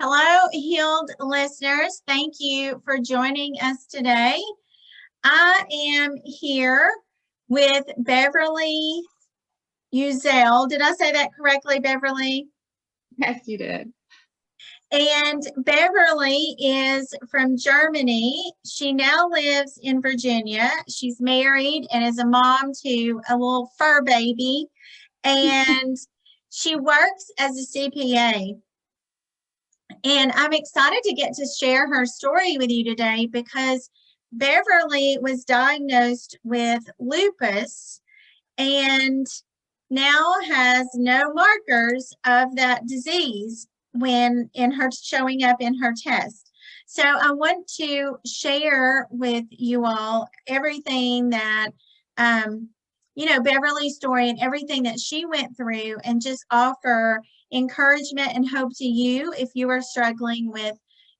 Hello, healed listeners. Thank you for joining us today. I am here with Beverly Uzel. Did I say that correctly, Beverly? Yes, you did. And Beverly is from Germany. She now lives in Virginia. She's married and is a mom to a little fur baby. And she works as a CPA. And I'm excited to get to share her story with you today because Beverly was diagnosed with lupus and now has no markers of that disease when in her showing up in her test. So I want to share with you all everything that Beverly's story and everything that she went through, and just offer encouragement and hope to you if you are struggling with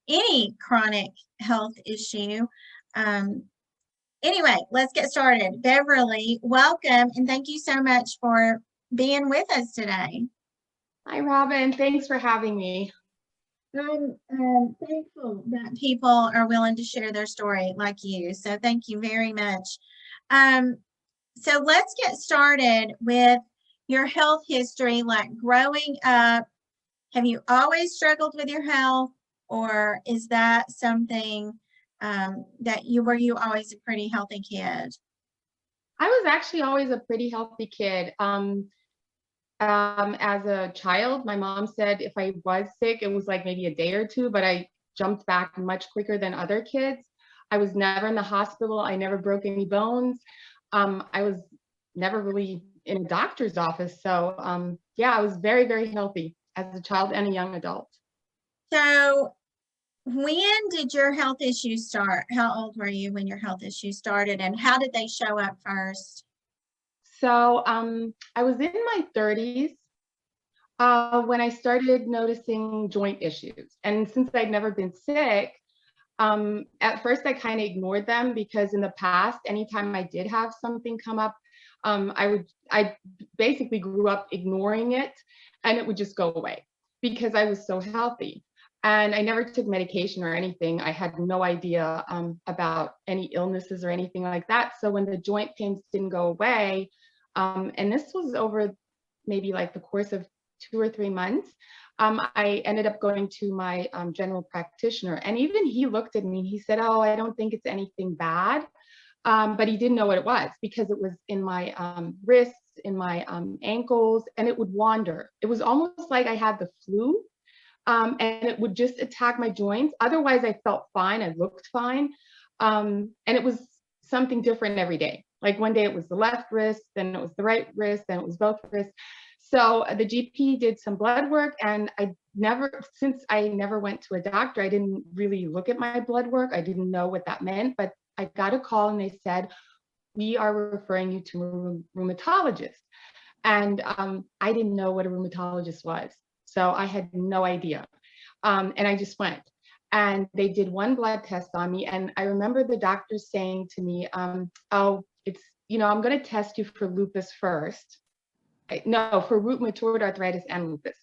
any chronic health issue. Anyway, let's get started. Beverly, welcome, and thank you so much for being with us today. Hi, Robin. Thanks for having me. I'm thankful that people are willing to share their story like you. So thank you very much. So let's get started with your health history, like growing up. Have you always struggled with your health, or is that something that were you always a pretty healthy kid? I was actually always a pretty healthy kid. As a child, my mom said if I was sick, it was like maybe a day or two, but I jumped back much quicker than other kids. I was never in the hospital. I never broke any bones. I was never really in a doctor's office. So yeah, I was very, very healthy as a child and a young adult. So when did your health issues start? How old were you when your health issues started, and how did they show up first? So I was in my 30s when I started noticing joint issues. And since I'd never been sick, at first I kind of ignored them because in the past, anytime I did have something come up, I basically grew up ignoring it and it would just go away because I was so healthy. And I never took medication or anything. I had no idea about any illnesses or anything like that. So when the joint pains didn't go away, and this was over maybe like the course of 2 or 3 months, I ended up going to my general practitioner. And even he looked at me and he said, "Oh, I don't think it's anything bad." But he didn't know what it was because it was in my wrists, in my ankles, and it would wander. It was almost like I had the flu, and it would just attack my joints. Otherwise, I felt fine. I looked fine. And it was something different every day. Like one day it was the left wrist, then it was the right wrist, then it was both wrists. So the GP did some blood work, and since I never went to a doctor, I didn't really look at my blood work. I didn't know what that meant, but I got a call and they said, "We are referring you to a rheumatologist." And I didn't know what a rheumatologist was. So I had no idea. And I just went. And they did one blood test on me. And I remember the doctor saying to me, "Oh, I'm going to test you for lupus first." No, for rheumatoid arthritis and lupus.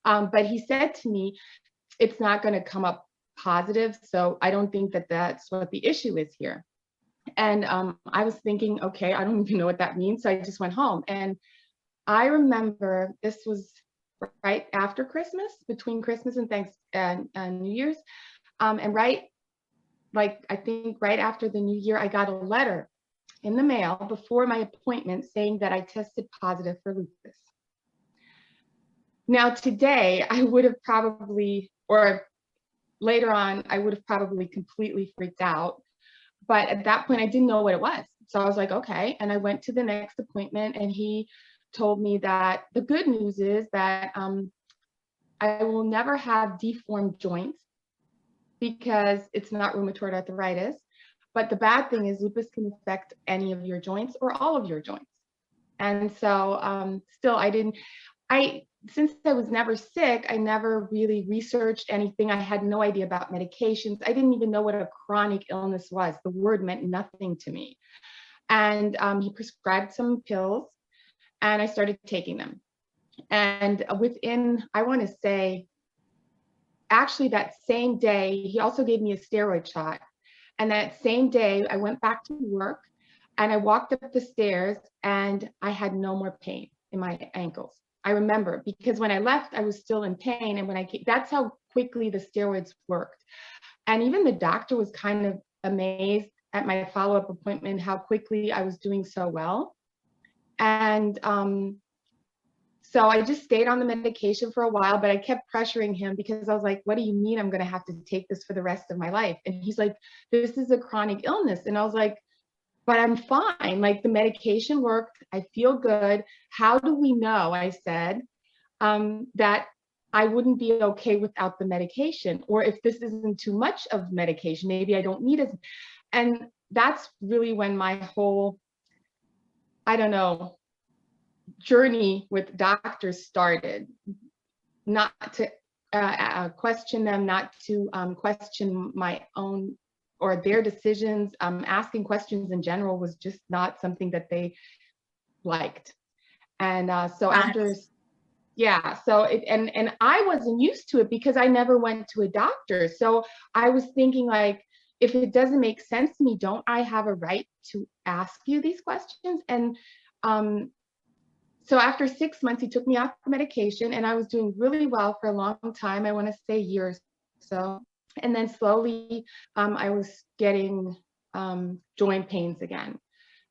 But he said to me, "It's not going to come up positive. So I don't think that that's what the issue is here." And I was thinking, okay, I don't even know what that means. So I just went home. And I remember this was right after Christmas, between Christmas and New Year's. And I think right after the New Year, I got a letter in the mail before my appointment saying that I tested positive for lupus. Now today, I would have probably, or later on, I would have probably completely freaked out. But at that point, I didn't know what it was. So I was like, okay. And I went to the next appointment and he told me that the good news is that I will never have deformed joints because it's not rheumatoid arthritis. But the bad thing is lupus can affect any of your joints or all of your joints. And so still, since I was never sick, I never really researched anything. I had no idea about medications. I didn't even know what a chronic illness was. The word meant nothing to me. And he prescribed some pills and I started taking them. And within, I want to say, actually that same day, he also gave me a steroid shot. And that same day I went back to work and I walked up the stairs and I had no more pain in my ankles. I remember, because when I left, I was still in pain. And when I came, that's how quickly the steroids worked. And even the doctor was kind of amazed at my follow-up appointment, how quickly I was doing so well. And so I just stayed on the medication for a while, but I kept pressuring him because I was like, what do you mean I'm going to have to take this for the rest of my life? And he's like, this is a chronic illness. And I was like, but I'm fine. Like, the medication worked. I feel good. How do we know, I said, that I wouldn't be okay without the medication? Or if this isn't too much of medication, maybe I don't need it. And that's really when my whole, I don't know, journey with doctors started. Not to question them, not to question my own or their decisions. Asking questions in general was just not something that they liked. And so after, yeah, so and I wasn't used to it because I never went to a doctor. So I was thinking, like, if it doesn't make sense to me, don't I have a right to ask you these questions? And so after 6 months, he took me off the medication and I was doing really well for a long time. I want to say years or so. And then slowly I was getting joint pains again.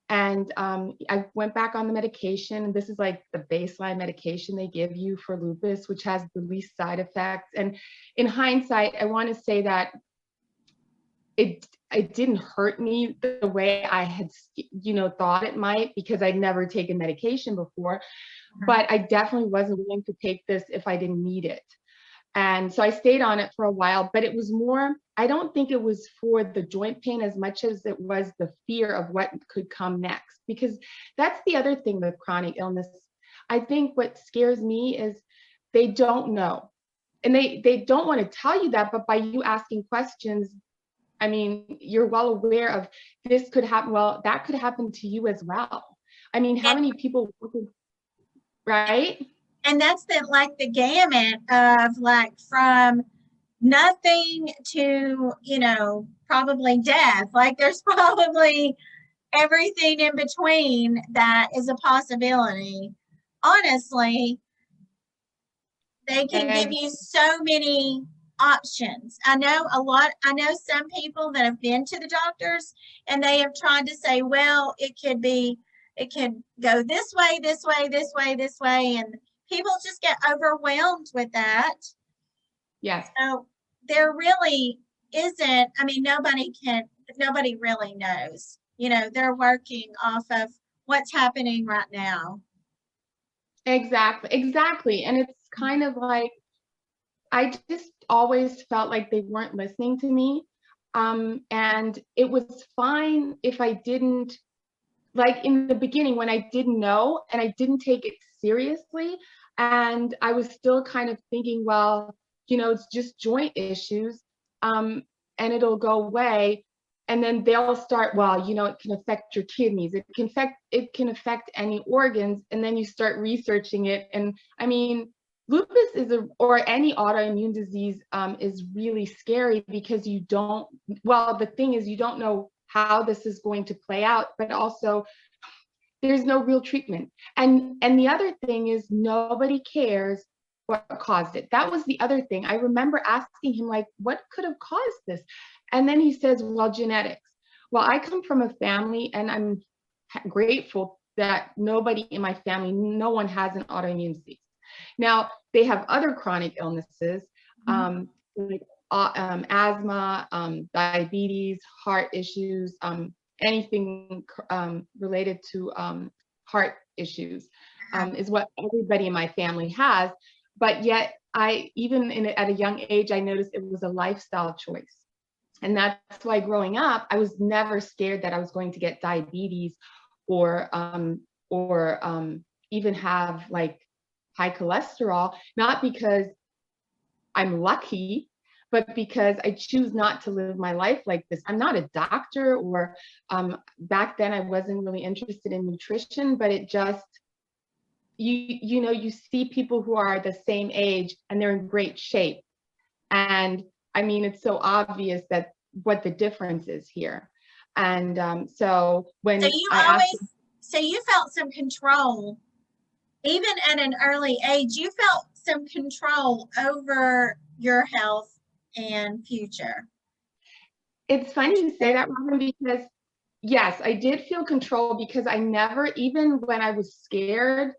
And I went back on the medication. This is like the baseline medication they give you for lupus, which has the least side effects. And in hindsight, I want to say that it didn't hurt me the way I had, thought it might, because I'd never taken medication before. But I definitely wasn't willing to take this if I didn't need it. And so I stayed on it for a while, but it was more, I don't think it was for the joint pain as much as it was the fear of what could come next, because that's the other thing with chronic illness. I think what scares me is they don't know. And they don't want to tell you that, but by you asking questions, I mean, you're well aware of this could happen. Well, that could happen to you as well. I mean, how many people, right? And that's the gamut of, like, from nothing to, probably death. Like, there's probably everything in between that is a possibility. Honestly, they can give you so many options. I know some people that have been to the doctors and they have tried to say, well, it could go this way, this way, this way, this way. And people just get overwhelmed with that. Yes. So there really isn't, I mean, nobody really knows. They're working off of what's happening right now. Exactly. And it's kind of like, I just always felt like they weren't listening to me. And it was fine if I didn't, like in the beginning when I didn't know and I didn't take it seriously. And I was still kind of thinking, well, it's just joint issues and it'll go away. And then they'll start, well, it can affect your kidneys. It can affect any organs. And then you start researching it. And I mean, lupus or any autoimmune disease is really scary because the thing is, you don't know how this is going to play out, but also there's no real treatment. And the other thing is, nobody cares what caused it. That was the other thing. I remember asking him, like, what could have caused this? And then he says, well, genetics. Well, I come from a family, and I'm grateful that nobody in my family, no one has an autoimmune disease. Now, they have other chronic illnesses, like asthma, diabetes, heart issues, anything related to heart issues is what everybody in my family has. But yet, at a young age, I noticed it was a lifestyle choice. And that's why growing up, I was never scared that I was going to get diabetes or even have like high cholesterol, not because I'm lucky, but because I choose not to live my life like this. I'm not a doctor, or back then I wasn't really interested in nutrition, but it just, you see people who are the same age and they're in great shape. And I mean, it's so obvious that what the difference is here. And so So when you I asked, always, so you felt some control, even at an early age, you felt some control over your health and future. it's funny you say that, Robin, because yes, I did feel control, because I never, even when I was scared,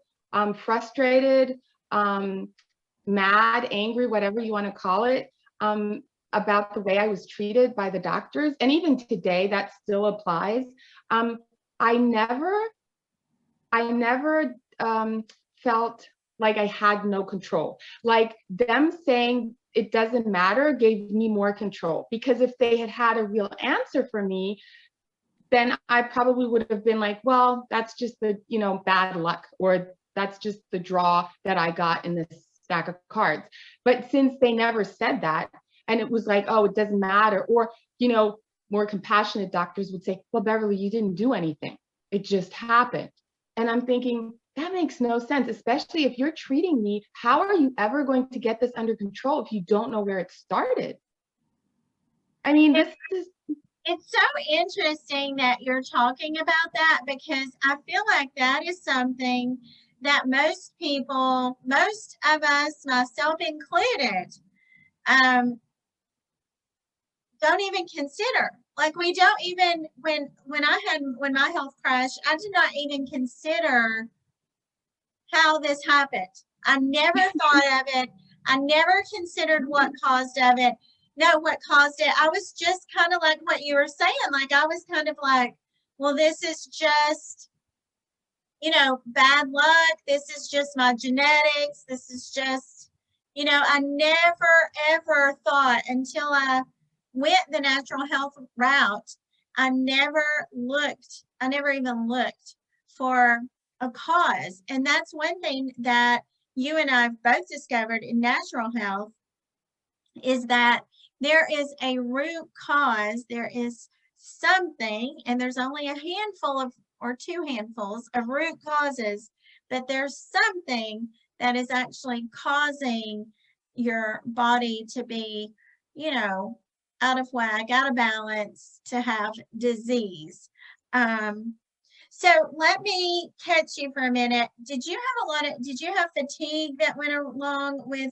frustrated, mad, angry, whatever you want to call it, about the way I was treated by the doctors, and even today that still applies. Um, I never, I never felt like I had no control. Like them saying it doesn't matter gave me more control, because if they had had a real answer for me, then I probably would have been like, well, that's just the, bad luck, or that's just the draw that I got in this stack of cards. But since they never said that, and it was like, oh, it doesn't matter, or, more compassionate doctors would say, well, Beverly, you didn't do anything. It just happened. And I'm thinking, that makes no sense, especially if you're treating me. How are you ever going to get this under control if you don't know where it started? I mean, this is. It's so interesting that you're talking about that, because I feel like that is something that most people, most of us, myself included, don't even consider. Like we don't even, when my health crashed, I did not even consider how this happened. I never thought of it. I never considered what caused of it. No, what caused it. I was just kind of like what you were saying. Like I was kind of like, well, this is just, bad luck. This is just my genetics. This is just, I never ever thought, until I went the natural health route, I never even looked for a cause. And that's one thing that you and I have both discovered in natural health, is that there is a root cause. There is something, and there's only a handful of, or two handfuls of root causes, but there's something that is actually causing your body to be, out of whack, out of balance, to have disease. So let me catch you for a minute. Did you have fatigue that went along with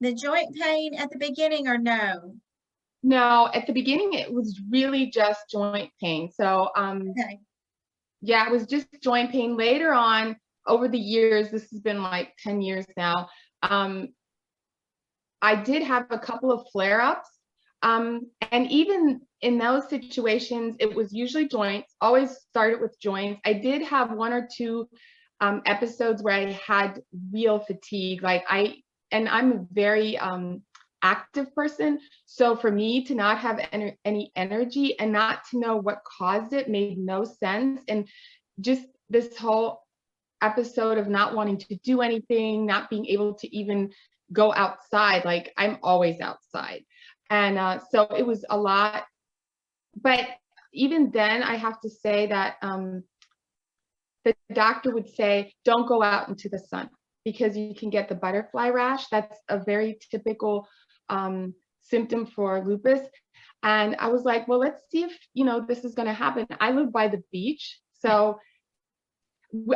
the joint pain at the beginning, or no? No, at the beginning, it was really just joint pain. So, Okay. yeah, it was just joint pain. Later on, over the years, this has been like 10 years now, I did have a couple of flare-ups. And even in those situations, it was usually joints, always started with joints. I did have one or two episodes where I had real fatigue. And I'm a very active person. So for me to not have any energy and not to know what caused it made no sense. And just this whole episode of not wanting to do anything, not being able to even go outside, like I'm always outside. And so it was a lot. But even then, I have to say that the doctor would say, don't go out into the sun, because you can get the butterfly rash. That's a very typical symptom for lupus. And I was like, well, let's see if, this is going to happen. I live by the beach. So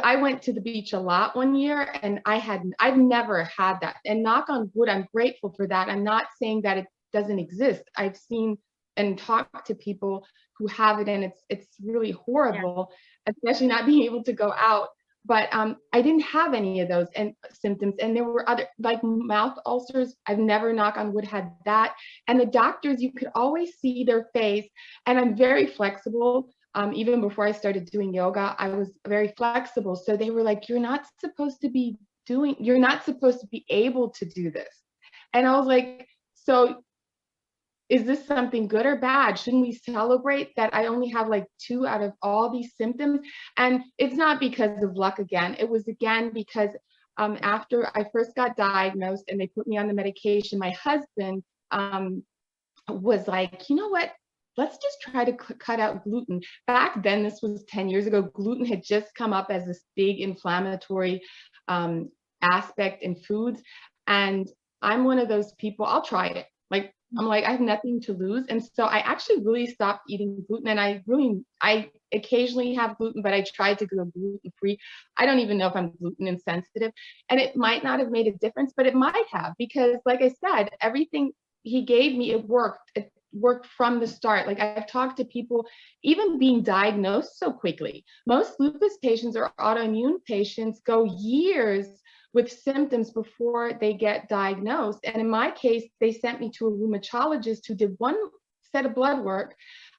I went to the beach a lot one year, and I've never had that. And knock on wood, I'm grateful for that. I'm not saying that it doesn't exist. I've seen and talked to people who have it, and it's really horrible, especially not being able to go out. But I didn't have any of those symptoms. And there were other, like mouth ulcers. I've never, knock on wood, had that. And the doctors, you could always see their face. And I'm very flexible. Even before I started doing yoga, I was very flexible. So they were like, you're not supposed to be able to do this. And I was like, so is this something good or bad? Shouldn't we celebrate that I only have like 2 out of all these symptoms? And it's not because of luck again. It was again because after I first got diagnosed and they put me on the medication, my husband was like, you know what? Let's just try to cut out gluten. Back then, this was 10 years ago, gluten had just come up as this big inflammatory aspect in foods. And I'm one of those people, I'll try it. Like, I'm like, I have nothing to lose. And so I actually really stopped eating gluten. And I occasionally have gluten, but I tried to go gluten free. I don't even know if I'm gluten insensitive. And it might not have made a difference, but it might have, because like I said, everything he gave me, it worked. It worked from the start. Like, I've talked to people, even being diagnosed so quickly. Most lupus patients or autoimmune patients go years with symptoms before they get diagnosed. And in my case, they sent me to a rheumatologist who did one set of blood work.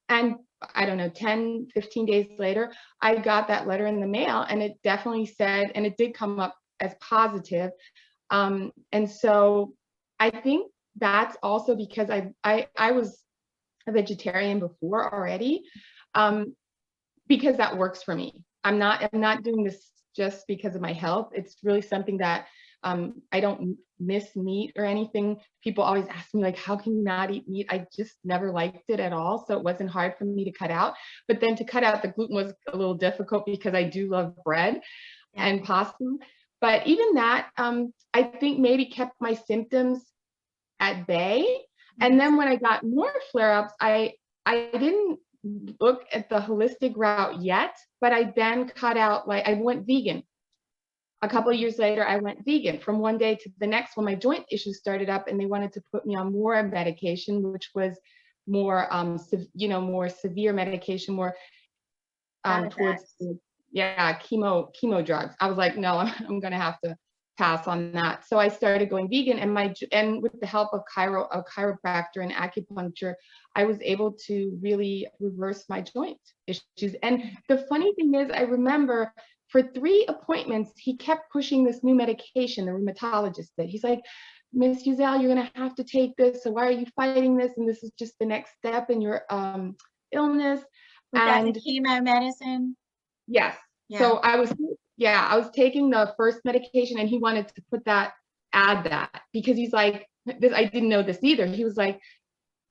And I don't know, 10, 15 days later, I got that letter in the mail, and it definitely said, and it did come up as positive. And so I think that's also because I was a vegetarian before already, because that works for me. I'm not doing this just because of my health. It's really something that I don't miss meat or anything. People always ask me, like, how can you not eat meat? I just never liked it at all. So it wasn't hard for me to cut out. But then to cut out the gluten was a little difficult, because I do love bread and pasta. But even that, I think maybe kept my symptoms at bay. And then when I got more flare-ups, I didn't look at the holistic route yet, but I then cut out, like, I went vegan. A couple of years later, I went vegan from one day to the next when my joint issues started up, and they wanted to put me on more medication, which was more, more severe medication, more towards, chemo drugs. I was like, no, I'm going to have to pass on that. So I started going vegan, and with the help of a chiropractor and acupuncture, I was able to really reverse my joint issues. And the funny thing is, I remember for 3 appointments, he kept pushing this new medication, the rheumatologist did. He's like, Miss Uzel, you're going to have to take this. So why are you fighting this? And this is just the next step in your illness. Was that the chemo medicine? Yes. Yeah. So I was taking the first medication, and he wanted to add that, because he's like, I didn't know this either. He was like,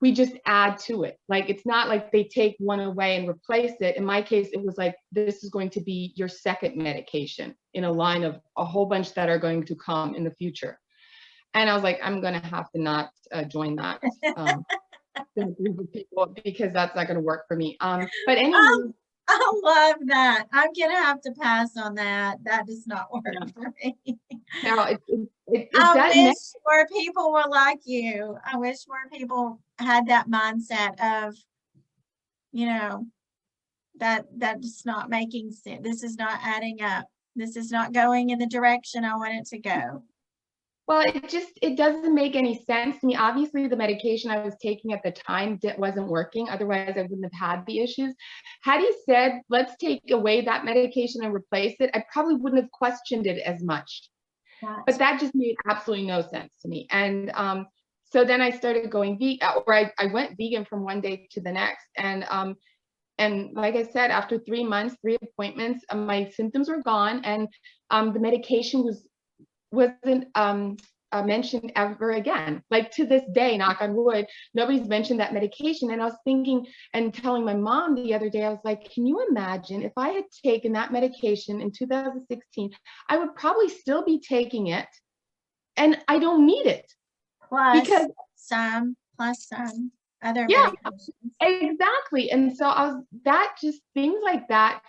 we just add to it. Like, it's not like they take one away and replace it. In my case, it was like, this is going to be your second medication in a line of a whole bunch that are going to come in the future. And I was like, I'm going to have to not join that group of people, because that's not going to work for me. But anyway. I love that. I'm going to have to pass on that. That does not work for me. No, I wish more people were like you. I wish more people had that mindset of, that is not making sense. This is not adding up. This is not going in the direction I want it to go. Well, it doesn't make any sense to me. Obviously, the medication I was taking at the time wasn't working. Otherwise, I wouldn't have had the issues. Had he said, let's take away that medication and replace it, I probably wouldn't have questioned it as much. But that just made absolutely no sense to me. And so then I started going vegan, or I went vegan from one day to the next. And like I said, after 3 months, 3 appointments, my symptoms were gone, and the medication wasn't mentioned ever again. Like, to this day, knock on wood, nobody's mentioned that medication. And I was thinking and telling my mom the other day, I was like, can you imagine if I had taken that medication in 2016, I would probably still be taking it, and I don't need it. Plus some other medications. Exactly. And so things like that,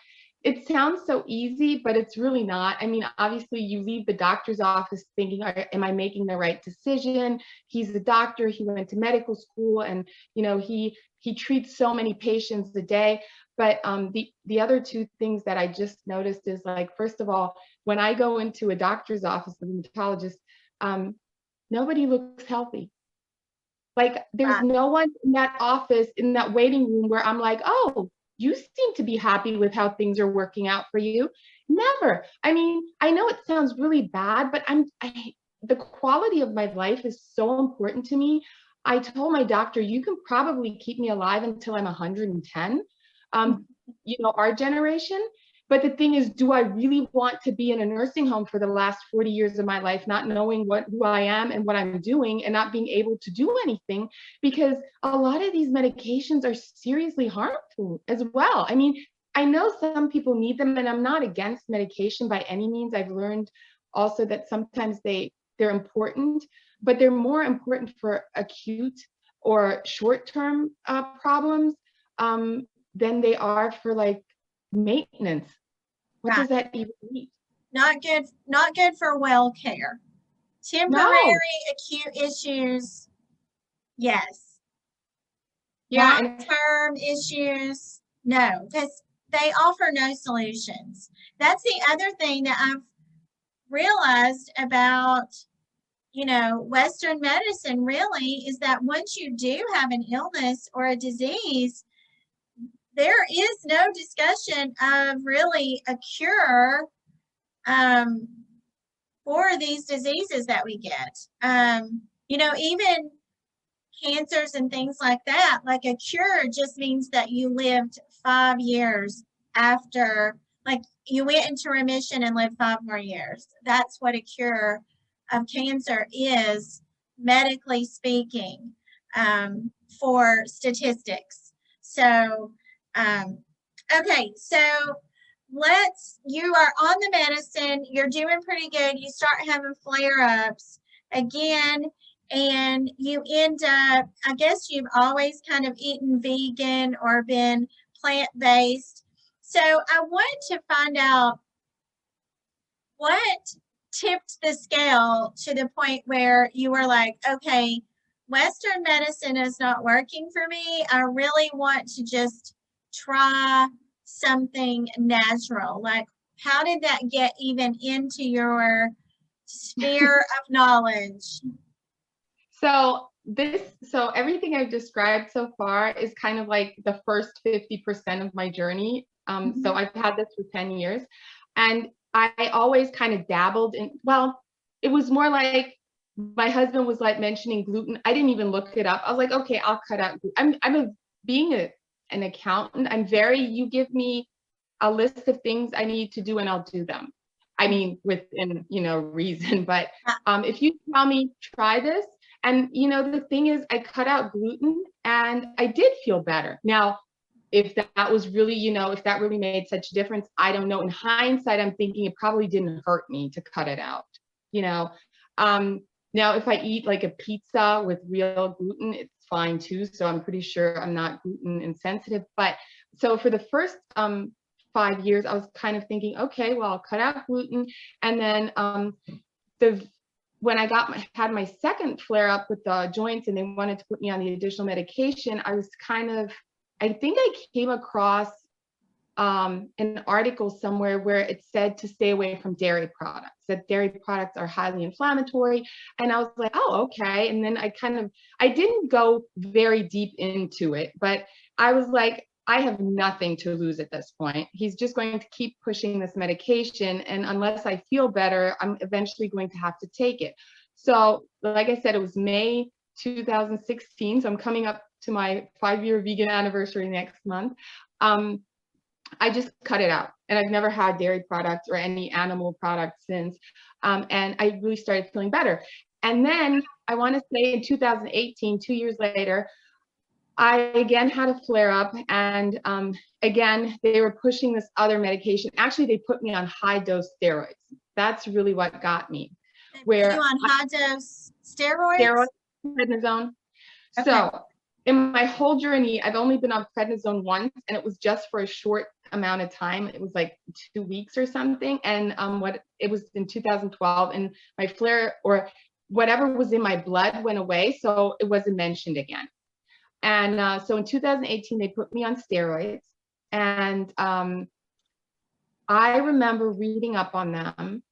it sounds so easy, but it's really not. I mean, obviously, you leave the doctor's office thinking, am I making the right decision? He's a doctor. He went to medical school, and he treats so many patients a day. But the other 2 things that I just noticed is, like, first of all, when I go into a doctor's office, the rheumatologist, nobody looks healthy. Like, there's no one in that office, in that waiting room, where I'm like, oh, you seem to be happy with how things are working out for you. Never. I mean, I know it sounds really bad, but the quality of my life is so important to me. I told my doctor, you can probably keep me alive until I'm 110, our generation. But the thing is, do I really want to be in a nursing home for the last 40 years of my life, not knowing who I am and what I'm doing, and not being able to do anything? Because a lot of these medications are seriously harmful as well. I mean, I know some people need them, and I'm not against medication by any means. I've learned also that sometimes they they're important, but they're more important for acute or short-term problems than they are for like maintenance. What does that even mean? Not good for well care. Temporary acute issues, yes. Yeah. Long-term issues, no, because they offer no solutions. That's the other thing that I've realized about, Western medicine really, is that once you do have an illness or a disease, there is no discussion of really a cure for these diseases that we get. Even cancers and things like that, like a cure just means that you lived 5 years after, like you went into remission and lived 5 more years. That's what a cure of cancer is, medically speaking, for statistics. So, okay, so you are on the medicine, you're doing pretty good, you start having flare-ups again, and you end up, I guess you've always kind of eaten vegan or been plant-based. So I want to find out what tipped the scale to the point where you were like, okay, Western medicine is not working for me. I really want to just try something natural. Like, how did that get even into your sphere of knowledge? So everything I've described so far is kind of like the first 50% of my journey. So I've had this for 10 years, and I always kind of dabbled in, well, it was more like my husband was like mentioning gluten. I didn't even look it up. I was like, okay, I'll cut out gluten. Being an accountant, you give me a list of things I need to do and I'll do them. I mean, within, reason, but if you tell me, try this, and the thing is, I cut out gluten and I did feel better. Now, if that was really, if that really made such a difference, I don't know. In hindsight, I'm thinking it probably didn't hurt me to cut it out. Now, if I eat like a pizza with real gluten, it's fine too. So I'm pretty sure I'm not gluten insensitive. But so for the first 5 years, I was kind of thinking, okay, well, I'll cut out gluten. And then when I had my second flare up with the joints and they wanted to put me on the additional medication, I think I came across an article somewhere where it said to stay away from dairy products, that dairy products are highly inflammatory. And I was like, oh, okay. And then I didn't go very deep into it, but I was like, I have nothing to lose at this point. He's just going to keep pushing this medication. And unless I feel better, I'm eventually going to have to take it. So like I said, it was May 2016. So I'm coming up to my 5-year vegan anniversary next month. I just cut it out, and I've never had dairy products or any animal products since. And I really started feeling better. And then I want to say in 2018, 2 years later, I again had a flare up, and again, they were pushing this other medication. Actually, they put me on high dose steroids. That's really what got me. Where you on high dose steroids? Prednisone. Okay. So in my whole journey, I've only been on prednisone once, and it was just for a short amount of time. It was like 2 weeks or something. And it was in 2012, and my flare or whatever was in my blood went away, so it wasn't mentioned again. And so in 2018, they put me on steroids, and I remember reading up on them.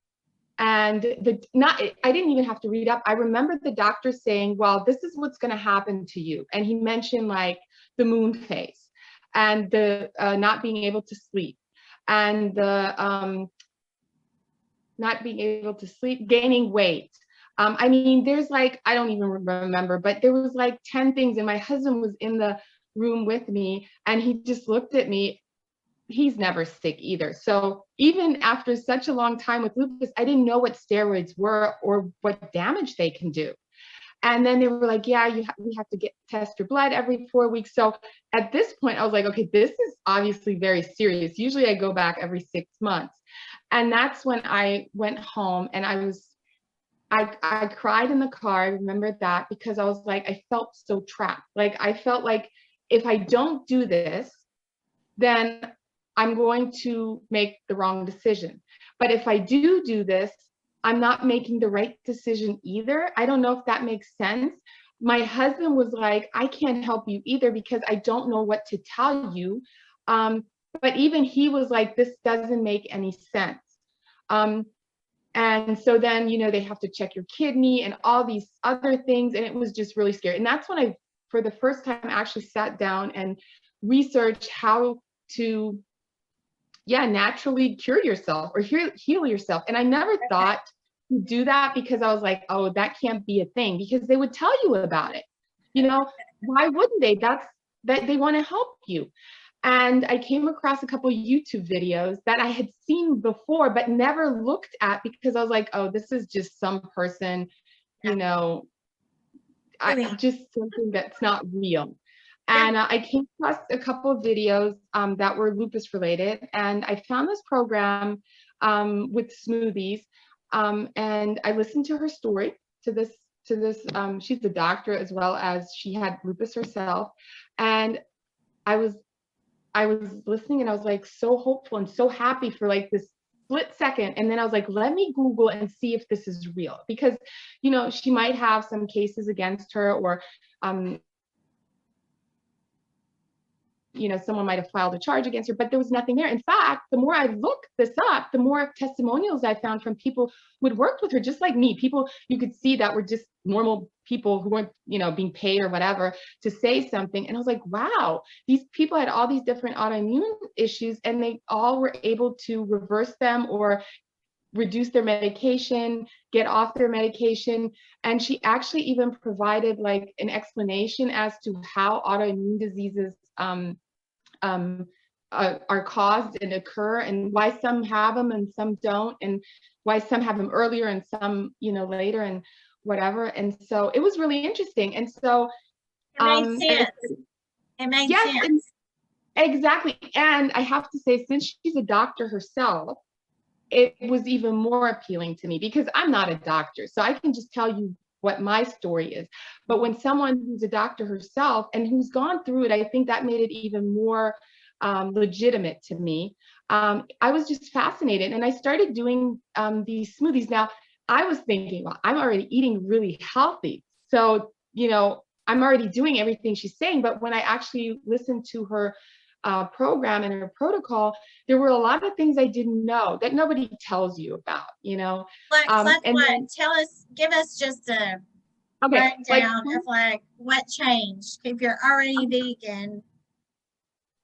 And I didn't even have to read up. I remember the doctor saying, well, this is what's going to happen to you. And he mentioned like the moon phase and the not being able to sleep, and the not being able to sleep, gaining weight. I mean, there's like, I don't even remember, but there was like 10 things. And my husband was in the room with me, and he just looked at me. He's never sick either. So even after such a long time with lupus, I didn't know what steroids were or what damage they can do. And then they were like, yeah, we have to test your blood every 4 weeks. So at this point, I was like, okay, this is obviously very serious. Usually I go back every 6 months. And that's when I went home, and I was I cried in the car. I remember that because I was like, I felt so trapped. Like I felt like if I don't do this, then I'm going to make the wrong decision. But if I do this, I'm not making the right decision either. I don't know if that makes sense. My husband was like, I can't help you either because I don't know what to tell you. But even he was like, this doesn't make any sense. And so then, you know, they have to check your kidney and all these other things. And it was just really scary. And that's when I, for the first time, actually sat down and researched how to, naturally cure yourself or heal yourself. And I never thought to do that because I was like, oh, that can't be a thing, because they would tell you about it. You know, why wouldn't they? That they want to help you. And I came across a couple of YouTube videos that I had seen before, but never looked at because I was like, oh, this is just some person, you know, just something that's not real. And I came across a couple of videos that were lupus related. And I found this program with smoothies. And I listened to her story, to this, she's a doctor as well as she had lupus herself. And I was listening and I was like so hopeful and so happy for like this split second. And then I was like, let me Google and see if this is real, because, you know, she might have some cases against her, or, you know, someone might have filed a charge against her, but there was nothing there. In fact, the more I looked this up, the more testimonials I found from people who had worked with her, just like me, people you could see that were just normal people who weren't, you know, being paid or whatever to say something. And I was like, wow, these people had all these different autoimmune issues and they all were able to reverse them or reduce their medication, get off their medication. And she actually even provided like an explanation as to how autoimmune diseases are caused and occur, and why some have them and some don't, and why some have them earlier and some, you know, later, and whatever. And so it was really interesting. And so it made sense. It made sense. Exactly. And I have to say, since she's a doctor herself, it was even more appealing to me because I'm not a doctor. So I can just tell you what my story is. But when someone who's a doctor herself and who's gone through it, I think that made it even more legitimate to me. I was just fascinated, and I started doing these smoothies. Now, I was thinking, well, I'm already eating really healthy, so, you know, I'm already doing everything she's saying. But when I actually listened to her program and her protocol, there were a lot of things I didn't know that nobody tells you about, you know. Like what? Tell us, give us just a rundown of like what changed if you're already vegan.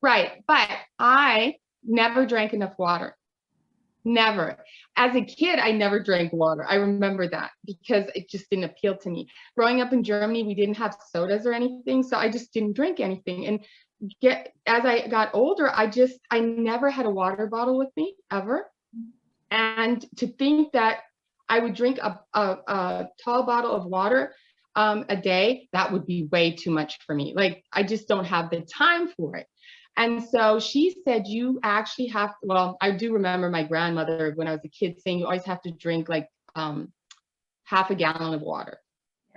Right, but I never drank enough water. Never. As a kid, I never drank water. I remember that because it just didn't appeal to me. Growing up in Germany, we didn't have sodas or anything, so I just didn't drink anything. And as I got older, I never had a water bottle with me ever. And to think that I would drink a tall bottle of water a day, that would be way too much for me. Like, I just don't have the time for it. And so she said, you actually have to, well, I do remember my grandmother when I was a kid saying you always have to drink like half a gallon of water.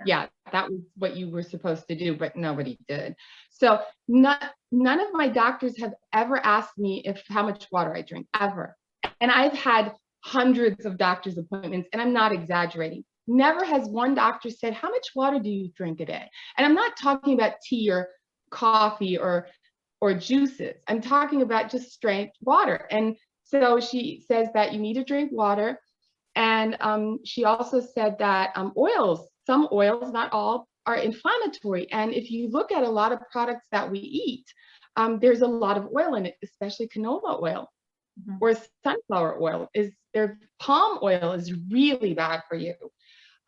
Yeah, that was what you were supposed to do, but nobody did. So none of my doctors have ever asked me how much water I drink, ever. And I've had hundreds of doctor's appointments, and I'm not exaggerating. Never has one doctor said, how much water do you drink a day? And I'm not talking about tea or coffee or juices. I'm talking about just straight water. And so she says that you need to drink water. And she also said that some oils, not all, are inflammatory. And if you look at a lot of products that we eat, there's a lot of oil in it, especially canola oil or sunflower oil. Their palm oil is really bad for you.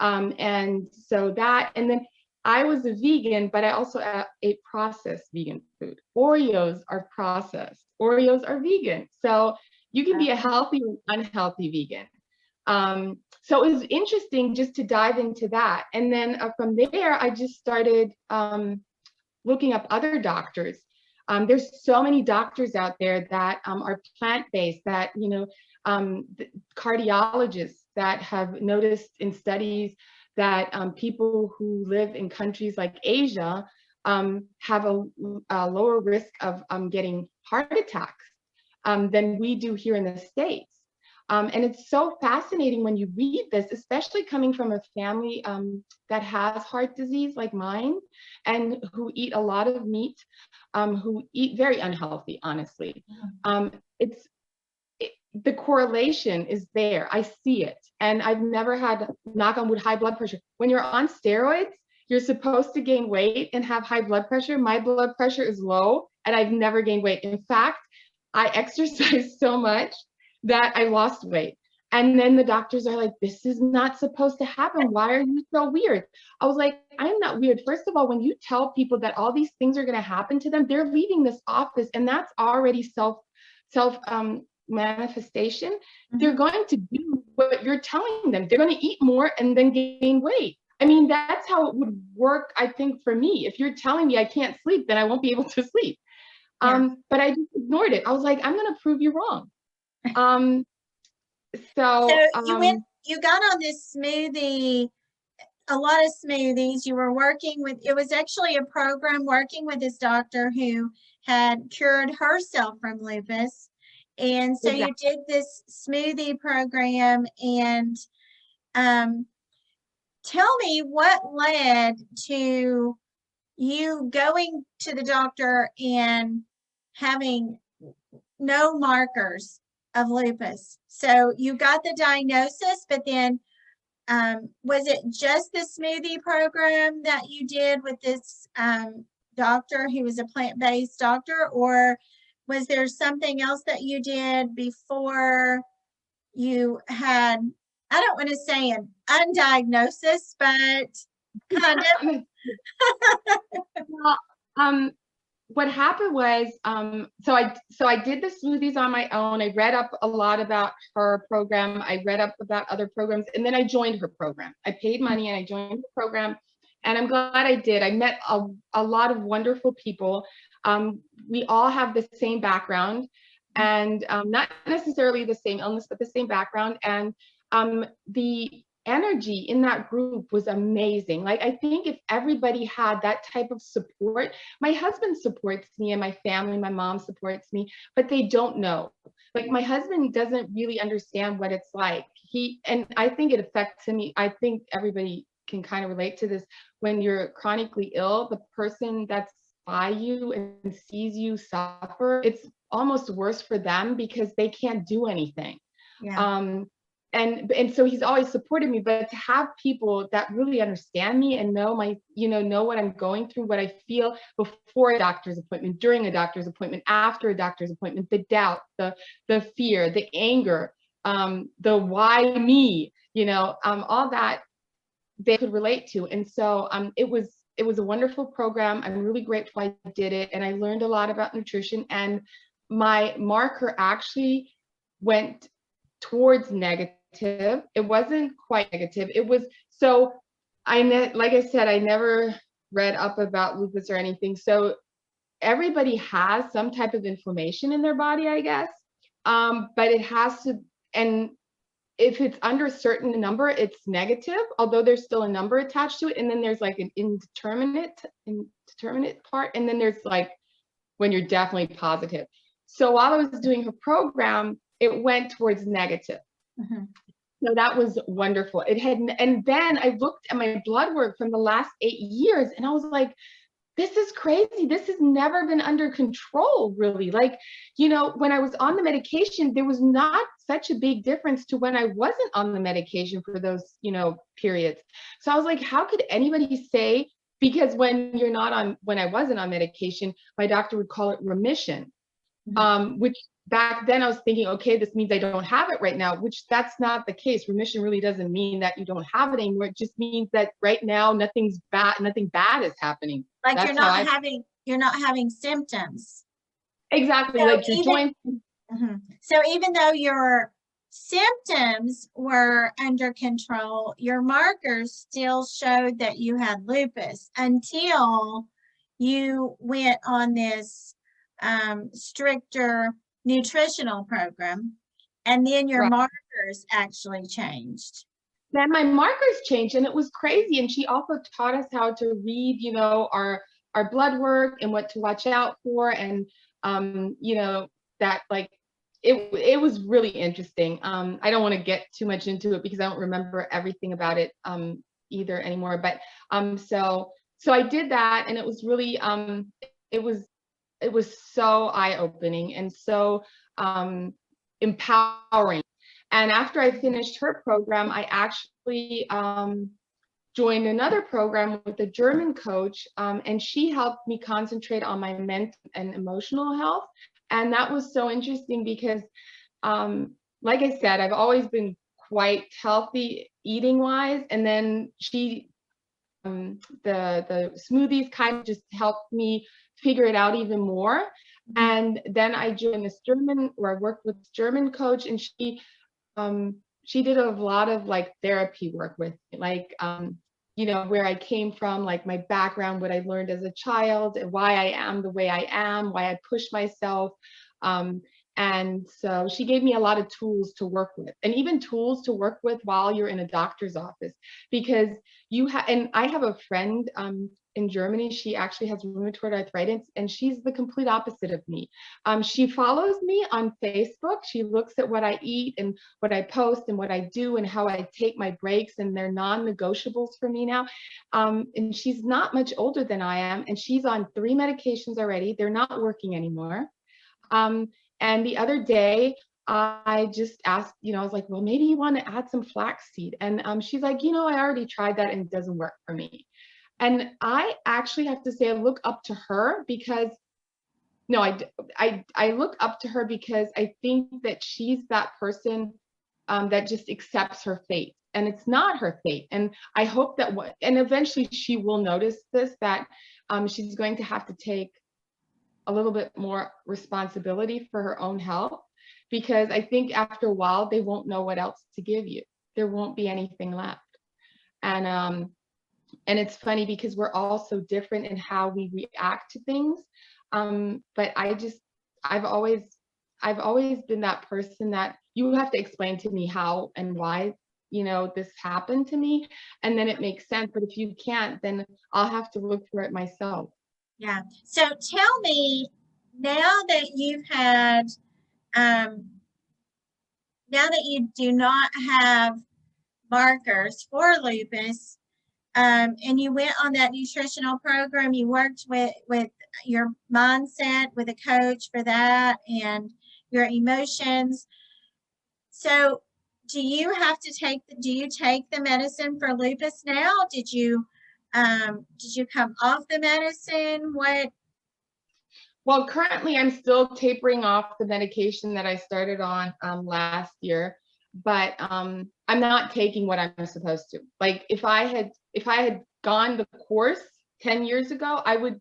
And so that, and then I was a vegan, but I also ate processed vegan food. Oreos are processed. Oreos are vegan. So you can be a healthy or unhealthy vegan. So it was interesting just to dive into that. And then from there, I just started looking up other doctors. There's so many doctors out there that are plant-based, that, you know, cardiologists, that have noticed in studies that people who live in countries like Asia have a lower risk of getting heart attacks than we do here in the States. And it's so fascinating when you read this, especially coming from a family that has heart disease like mine, and who eat a lot of meat, who eat very unhealthy, honestly. The correlation is there. I see it. And I've never had, knock on wood, high blood pressure. When you're on steroids, you're supposed to gain weight and have high blood pressure. My blood pressure is low, and I've never gained weight. In fact, I exercise so much that I lost weight. And then the doctors are like, this is not supposed to happen. Why are you so weird? I was like, I'm not weird. First of all, when you tell people that all these things are going to happen to them, they're leaving this office, and that's already self manifestation. They're going to do what you're telling them. They're going to eat more and then gain weight. I mean, that's how it would work, I think, for me. If you're telling me I can't sleep, then I won't be able to sleep. But I just ignored it. I was like, I'm going to prove you wrong. So you got on this smoothie, a lot of smoothies. You were working with, it was actually a program working with this doctor who had cured herself from lupus. And so you did this smoothie program, and tell me what led to you going to the doctor and having no markers of lupus. So you got the diagnosis, but then was it just the smoothie program that you did with this doctor who was a plant-based doctor, or was there something else that you did before you had, I don't want to say an undiagnosis, but kind of? Well, what happened was, so I did the smoothies on my own. I read up a lot about her program. I read up about other programs, and then I joined her program. I paid money and I joined the program, and I'm glad I did. I met a lot of wonderful people. We all have the same background, and not necessarily the same illness, but the same background. And the energy in that group was amazing. Like, I think if everybody had that type of support, my husband supports me and my family, my mom supports me, but they don't know. Like, my husband doesn't really understand what it's like. And I think it affects him. I think everybody can kind of relate to this. When you're chronically ill, the person that's by you and sees you suffer, it's almost worse for them because they can't do anything. Yeah. And so he's always supported me, but to have people that really understand me and know know what I'm going through, what I feel before a doctor's appointment, during a doctor's appointment, after a doctor's appointment, the doubt, the fear, the anger, the why me, all that they could relate to. And so it was a wonderful program. I'm really grateful I did it, and I learned a lot about nutrition, and my marker actually went towards negative. It wasn't quite negative. It was, so like I said, I never read up about lupus or anything. So everybody has some type of inflammation in their body, I guess. But it has to, and if it's under a certain number, it's negative, although there's still a number attached to it. And then there's like an indeterminate part. And then there's like when you're definitely positive. So while I was doing her program, it went towards negative. So that was wonderful. And then I looked at my blood work from the last 8 years, and I was like, this is crazy. This has never been under control, really. Like, when I was on the medication, there was not such a big difference to when I wasn't on the medication for those, periods. So I was like, how could anybody say, because when I wasn't on medication, my doctor would call it remission, which back then I was thinking, okay, this means I don't have it right now, which that's not the case. Remission really doesn't mean that you don't have it anymore. It just means that right now nothing bad is happening. Like, that's you're not having symptoms. Exactly. So like your joints. So even though your symptoms were under control, your markers still showed that you had lupus until you went on this stricter nutritional program, and then your markers markers actually changed. Then my markers changed, and it was crazy. And she also taught us how to read, you know, our blood work and what to watch out for, and you know, that like it was really interesting. I don't want to get too much into it because I don't remember everything about it either anymore. But so I did that, and it was really it was so eye-opening and so empowering. And after I finished her program, I actually joined another program with a German coach, and she helped me concentrate on my mental and emotional health. And that was so interesting because, like I said, I've always been quite healthy eating wise. And then the smoothies kind of just helped me figure it out even more. And then I joined this German, where I worked with this German coach, and she did a lot of like therapy work with me, like you know, where I came from, like my background, what I learned as a child, and why I am the way I am, why I push myself. And so she gave me a lot of tools to work with, and even tools to work with while you're in a doctor's office, because and I have a friend in Germany. She actually has rheumatoid arthritis, and she's the complete opposite of me. She follows me on Facebook. She looks at what I eat and what I post and what I do and how I take my breaks, and they're non-negotiables for me now. And she's not much older than I am, and she's on 3 medications already. They're not working anymore. And the other day, I just asked, you know, I was like, well, maybe you want to add some flaxseed. And she's like, you know, I already tried that and it doesn't work for me. And I actually have to say, I look up to her because, no, I look up to her because I think that she's that person that just accepts her fate. And it's not her fate. And I hope that and eventually she will notice this, that she's going to have to take a little bit more responsibility for her own health, because I think after a while they won't know what else to give you. There won't be anything left. And it's funny because we're all so different in how we react to things. But I've always been that person that you have to explain to me how and why, you know, this happened to me, and then it makes sense. But if you can't, then I'll have to look for it myself. Yeah. So tell me, now that you've had, now that you do not have markers for lupus, and you went on that nutritional program, you worked with your mindset, with a coach for that, and your emotions. So do you take the medicine for lupus now? Did you come off the medicine? Well, currently I'm still tapering off the medication that I started on last year, but I'm not taking what I'm supposed to. Like if I had gone the course 10 years ago, I was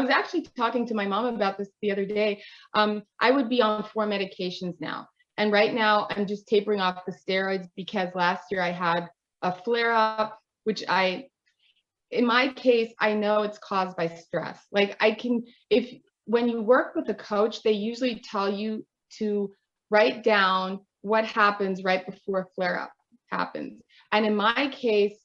actually talking to my mom about this the other day. I would be on 4 medications now. And right now I'm just tapering off the steroids because last year I had a flare up, which in my case, I know it's caused by stress. Like when you work with a coach, they usually tell you to write down what happens right before a flare up happens. And in my case,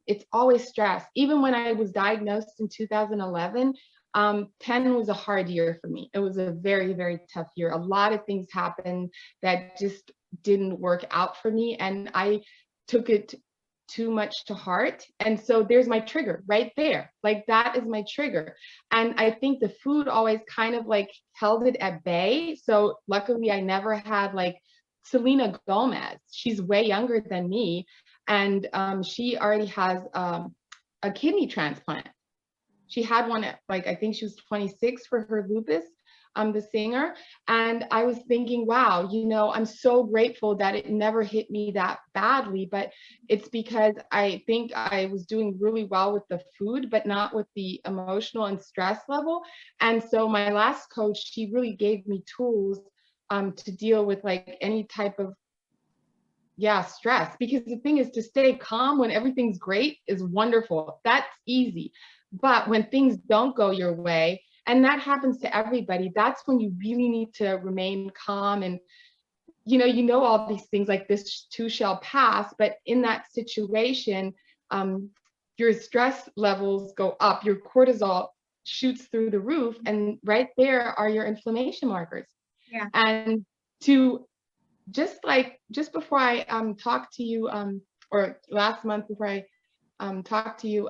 it's always stress. Even when I was diagnosed in 2011, 10 was a hard year for me. It was a very, very tough year. A lot of things happened that just didn't work out for me. And I took it too much to heart. And so there's my trigger right there. Like that is my trigger. And I think the food always kind of like held it at bay. So luckily I never had like Selena Gomez. She's way younger than me. And she already has a kidney transplant. She had one at like, I think she was 26 for her lupus, the singer. And I was thinking, wow, you know, I'm so grateful that it never hit me that badly, but it's because I think I was doing really well with the food, but not with the emotional and stress level. And so my last coach, she really gave me tools to deal with like any type of stress, because the thing is, to stay calm when everything's great is wonderful. That's easy. But when things don't go your way, and that happens to everybody, that's when you really need to remain calm and you know all these things like this too shall pass, but in that situation, your stress levels go up, your cortisol shoots through the roof, and right there are your inflammation markers. Yeah. And to just before I talked to you, or last month before I talked to you,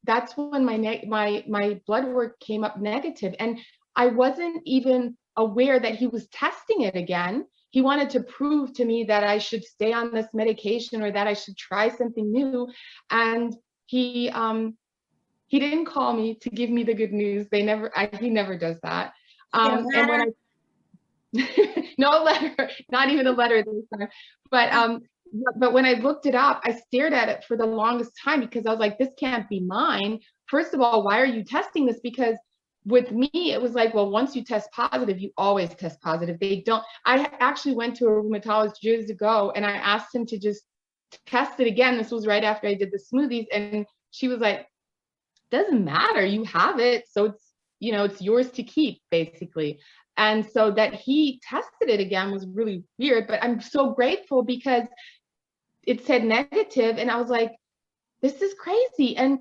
that's when my blood work came up negative, and I wasn't even aware that he was testing it again. He wanted to prove to me that I should stay on this medication or that I should try something new, and he didn't call me to give me the good news. He never does that. And when I no letter, not even a letter this time. But when I looked it up, I stared at it for the longest time because I was like, this can't be mine. First of all, why are you testing this? Because with me, it was like, well, once you test positive, you always test positive. I actually went to a rheumatologist years ago and I asked him to just test it again. This was right after I did the smoothies. And she was like, doesn't matter, you have it. So it's yours to keep, basically. And so that he tested it again was really weird, but I'm so grateful because it said negative and I was like, this is crazy. And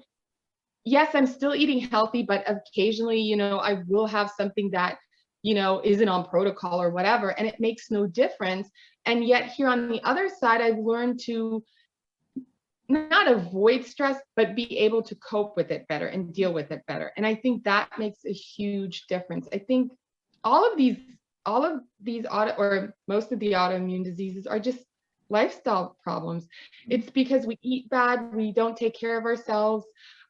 yes, I'm still eating healthy, but occasionally, I will have something that, isn't on protocol or whatever, and it makes no difference. And yet here on the other side, I've learned to not avoid stress, but be able to cope with it better and deal with it better. And I think that makes a huge difference. I think all of these or most of the autoimmune diseases are just lifestyle problems. It's because we eat bad, we don't take care of ourselves,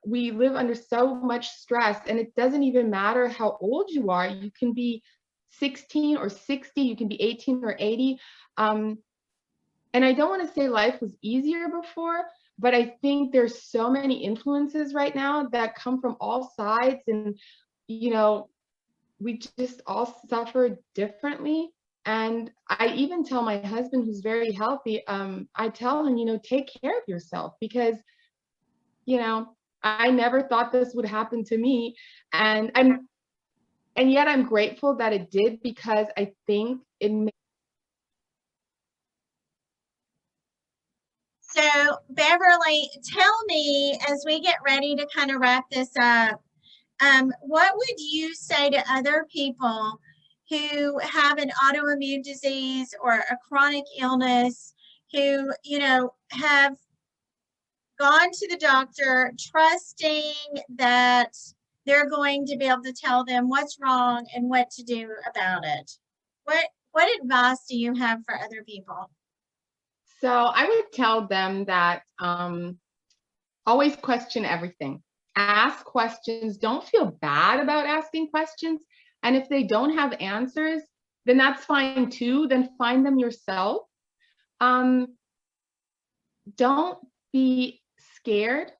we live under so much stress, and it doesn't even matter how old you are. You can be 16 or 60, you can be 18 or 80. And I don't want to say life was easier before, but I think there's so many influences right now that come from all sides, and we just all suffer differently. And I even tell my husband, who's very healthy, I tell him, take care of yourself, because I never thought this would happen to me, and yet I'm grateful that it did, because I think it made. So, Beverly, tell me, as we get ready to kind of wrap this up, what would you say to other people who have an autoimmune disease or a chronic illness, who, have gone to the doctor trusting that they're going to be able to tell them what's wrong and what to do about it? What advice do you have for other people? So I would tell them that always question everything. Ask questions. Don't feel bad about asking questions. And if they don't have answers, then that's fine too. Then find them yourself. Don't be scared.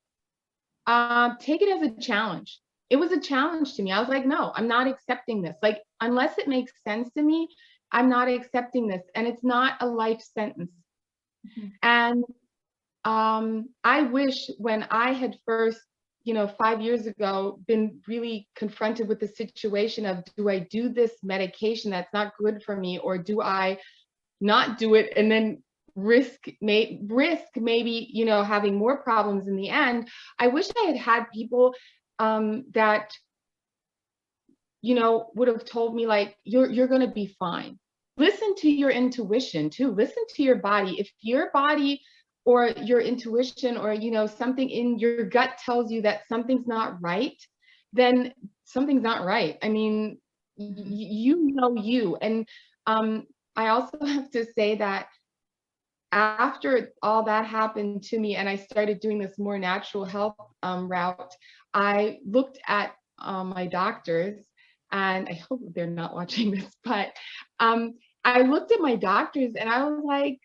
Take it as a challenge. It was a challenge to me. I was like, no, I'm not accepting this. Like, unless it makes sense to me, I'm not accepting this. And it's not a life sentence. Mm-hmm. And I wish when I had first, 5 years ago, been really confronted with the situation of, do I do this medication that's not good for me, or do I not do it and then risk maybe, having more problems in the end? I wish I had had people that, would have told me, like, you're going to be fine. Listen to your intuition too. Listen to your body. If your body or your intuition or, something in your gut tells you that something's not right, then something's not right. I mean, you. And I also have to say that after all that happened to me and I started doing this more natural health route, I looked at my doctors, and I hope they're not watching this, but I looked at my doctors and I was like,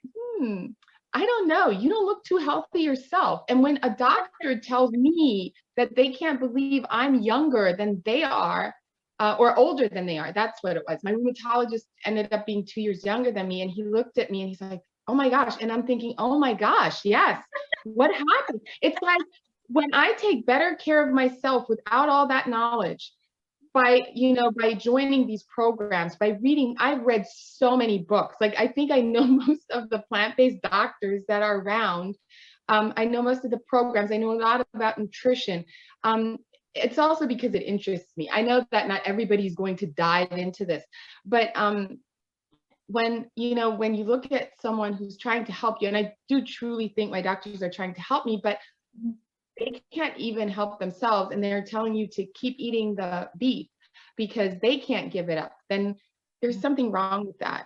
I don't know. You don't look too healthy yourself. And when a doctor tells me that they can't believe I'm younger than they are, or older than they are, that's what it was. My rheumatologist ended up being 2 years younger than me, and he looked at me and he's like, oh my gosh. And I'm thinking, oh my gosh, yes. What happened? It's like, when I take better care of myself without all that knowledge, by, you know, by joining these programs, by reading, I've read so many books. Like, I think I know most of the plant-based doctors that are around. I know most of the programs. I know a lot about nutrition. It's also because it interests me. I know that not everybody's going to dive into this, but when, you know, when you look at someone who's trying to help you, and I do truly think my doctors are trying to help me, but they can't even help themselves, and they're telling you to keep eating the beef because they can't give it up, then there's something wrong with that.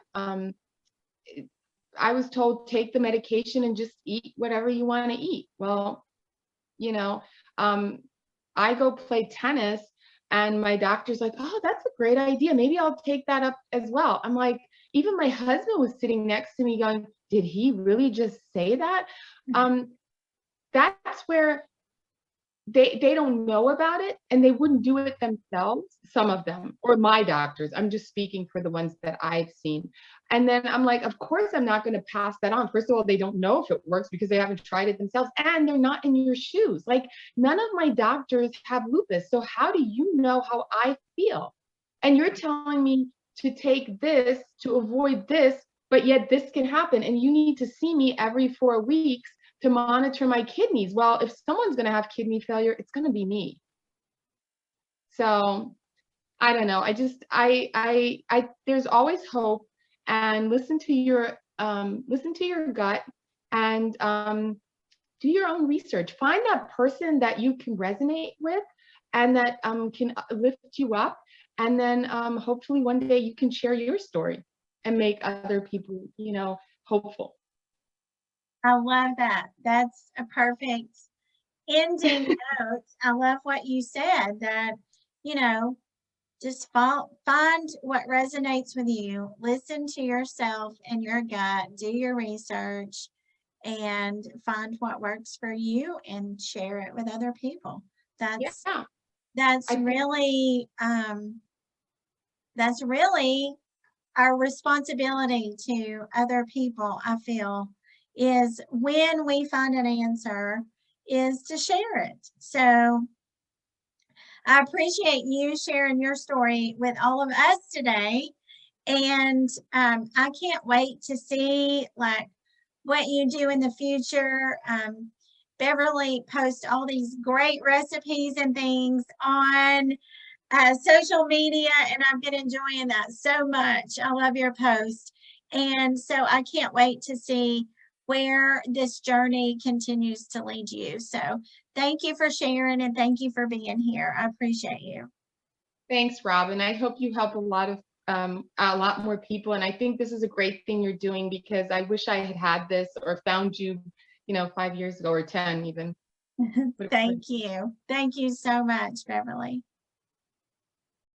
I was told, take the medication and just eat whatever you want to eat. Well, you know, I go play tennis and my doctor's like, oh, that's a great idea. Maybe I'll take that up as well. I'm like, even my husband was sitting next to me going, did he really just say that? That's where they don't know about it, and they wouldn't do it themselves, some of them, or my doctors. I'm just speaking for the ones that I've seen. And then I'm like, of course I'm not going to pass that on. First of all, they don't know if it works because they haven't tried it themselves, and they're not in your shoes. Like, none of my doctors have lupus, so how do you know how I feel? And you're telling me to take this to avoid this, but yet this can happen, and you need to see me every 4 weeks to monitor my kidneys. Well, if someone's going to have kidney failure, it's going to be me. So I don't know. There's always hope, and listen to your gut, and do your own research. Find that person that you can resonate with, and that can lift you up. And then hopefully one day you can share your story and make other people, you know, hopeful. I love that. That's a perfect ending note. I love what you said, that, you know, just find what resonates with you, listen to yourself and your gut, do your research, and find what works for you and share it with other people. That's Yeah. that's really our responsibility to other people, I feel, is when we find an answer, is to share it. So I appreciate you sharing your story with all of us today. And I can't wait to see like what you do in the future. Beverly posts all these great recipes and things on social media, and I've been enjoying that so much. I love your post. And so I can't wait to see where this journey continues to lead you. So thank you for sharing, and thank you for being here. I appreciate you. Thanks, Robin. I hope you help a lot more people. And I think this is a great thing you're doing, because I wish I had this or found you, you know, 5 years ago or 10 even. Thank you. Thank you so much, Beverly.